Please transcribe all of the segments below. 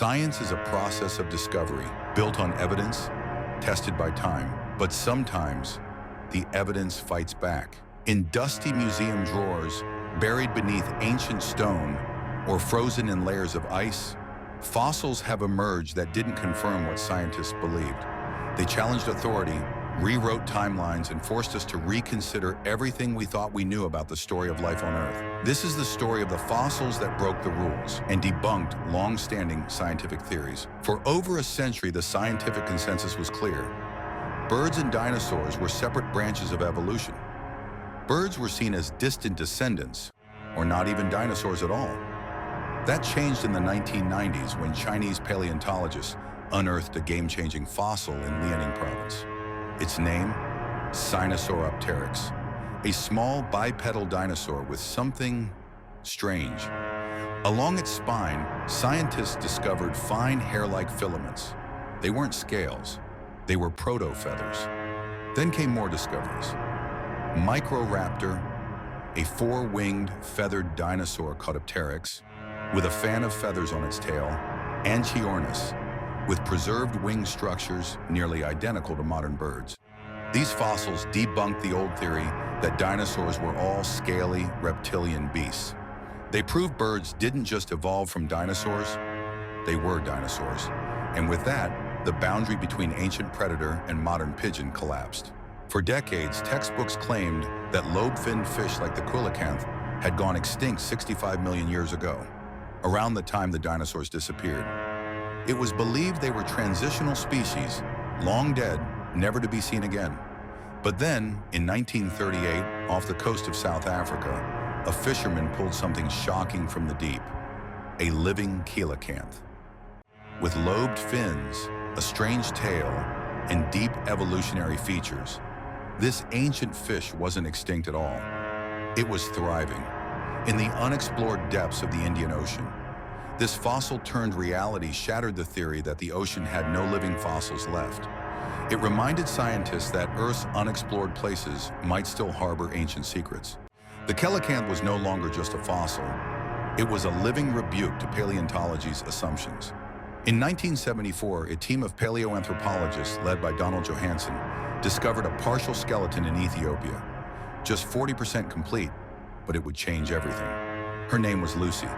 Science is a process of discovery, built on evidence, tested by time. But sometimes, the evidence fights back. In dusty museum drawers, buried beneath ancient stone, or frozen in layers of ice, fossils have emerged that didn't confirm what scientists believed. They challenged authority, rewrote timelines, and forced us to reconsider everything we thought we knew about the story of life on Earth. This is the story of the fossils that broke the rules and debunked long-standing scientific theories. For over a century, the scientific consensus was clear. Birds and dinosaurs were separate branches of evolution. Birds were seen as distant descendants, or not even dinosaurs at all. That changed in the 1990s when Chinese paleontologists unearthed a game-changing fossil in Liaoning province. Its name, Sinosauropteryx, a small bipedal dinosaur with something strange. Along its spine, scientists discovered fine hair-like filaments. They weren't scales, they were proto-feathers. Then came more discoveries. Microraptor, a four-winged, feathered dinosaur Caudipteryx, with a fan of feathers on its tail, Anchiornis, with preserved wing structures nearly identical to modern birds. These fossils debunked the old theory that dinosaurs were all scaly, reptilian beasts. They proved birds didn't just evolve from dinosaurs, they were dinosaurs. And with that, the boundary between ancient predator and modern pigeon collapsed. For decades, textbooks claimed that lobe-finned fish like the coelacanth had gone extinct 65 million years ago, around the time the dinosaurs disappeared. It was believed they were transitional species, long dead, never to be seen again. But then, in 1938, off the coast of South Africa, a fisherman pulled something shocking from the deep, a living coelacanth. With lobed fins, a strange tail, and deep evolutionary features, this ancient fish wasn't extinct at all. It was thriving in the unexplored depths of the Indian Ocean. This fossil-turned reality shattered the theory that the ocean had no living fossils left. It reminded scientists that Earth's unexplored places might still harbor ancient secrets. The coelacanth was no longer just a fossil. It was a living rebuke to paleontology's assumptions. In 1974, a team of paleoanthropologists led by Donald Johanson discovered a partial skeleton in Ethiopia. Just 40% complete, but it would change everything. Her name was Lucy.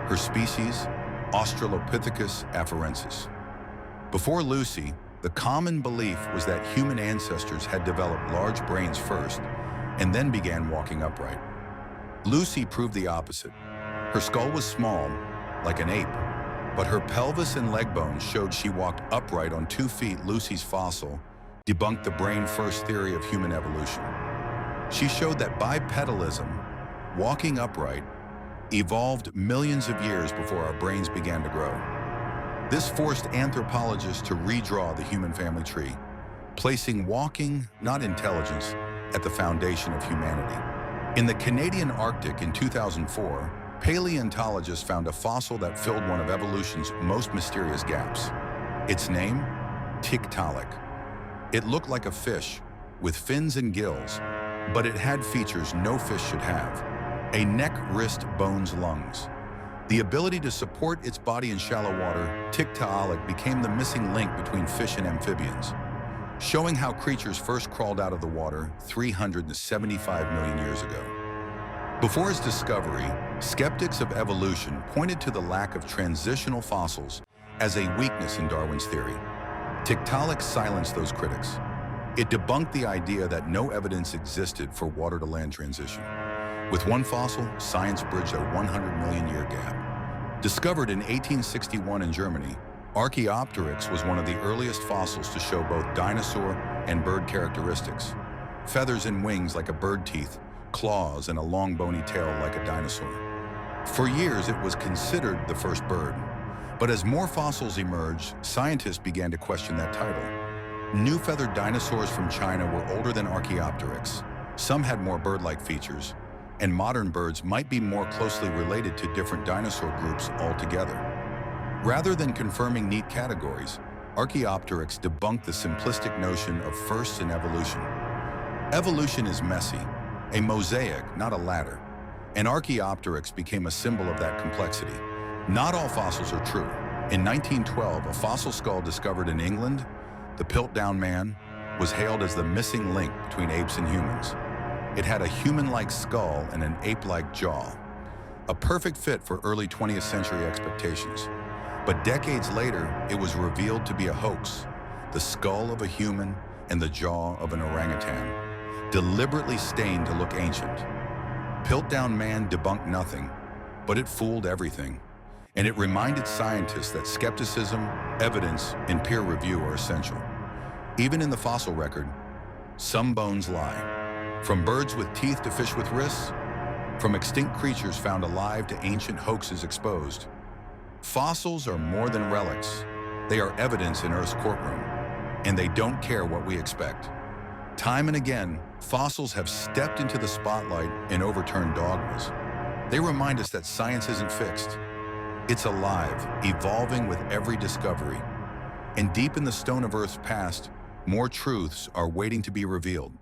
Her species, Australopithecus afarensis. Before Lucy, the common belief was that human ancestors had developed large brains first and then began walking upright. Lucy proved the opposite. Her skull was small, like an ape, but her pelvis and leg bones showed she walked upright on 2 feet. Lucy's fossil debunked the brain-first theory of human evolution. She showed that bipedalism, walking upright, evolved millions of years before our brains began to grow. This forced anthropologists to redraw the human family tree, placing walking, not intelligence, at the foundation of humanity. In the Canadian Arctic in 2004, paleontologists found a fossil that filled one of evolution's most mysterious gaps. Its name? Tiktaalik. It looked like a fish, with fins and gills, but it had features no fish should have. A neck, wrist, bones, lungs. The ability to support its body in shallow water, Tiktaalik became the missing link between fish and amphibians, showing how creatures first crawled out of the water 375 million years ago. Before its discovery, skeptics of evolution pointed to the lack of transitional fossils as a weakness in Darwin's theory. Tiktaalik silenced those critics. It debunked the idea that no evidence existed for water-to-land transition. With one fossil, science bridged a 100-million-year gap. Discovered in 1861 in Germany, Archaeopteryx was one of the earliest fossils to show both dinosaur and bird characteristics. Feathers and wings like a bird teeth, claws, and a long bony tail like a dinosaur. For years, it was considered the first bird. But as more fossils emerged, scientists began to question that title. New feathered dinosaurs from China were older than Archaeopteryx. Some had more bird-like features, and modern birds might be more closely related to different dinosaur groups altogether. Rather than confirming neat categories, Archaeopteryx debunked the simplistic notion of firsts in evolution. Evolution is messy, a mosaic, not a ladder, and Archaeopteryx became a symbol of that complexity. Not all fossils are true. In 1912, a fossil skull discovered in England, the Piltdown Man, was hailed as the missing link between apes and humans. It had a human-like skull and an ape-like jaw, a perfect fit for early 20th century expectations. But decades later, it was revealed to be a hoax, the skull of a human and the jaw of an orangutan, deliberately stained to look ancient. Piltdown Man debunked nothing, but it fooled everything. And it reminded scientists that skepticism, evidence, and peer review are essential. Even in the fossil record, some bones lie. From birds with teeth to fish with wrists, from extinct creatures found alive to ancient hoaxes exposed. Fossils are more than relics. They are evidence in Earth's courtroom, and they don't care what we expect. Time and again, fossils have stepped into the spotlight and overturned dogmas. They remind us that science isn't fixed. It's alive, evolving with every discovery. And deep in the stone of Earth's past, more truths are waiting to be revealed.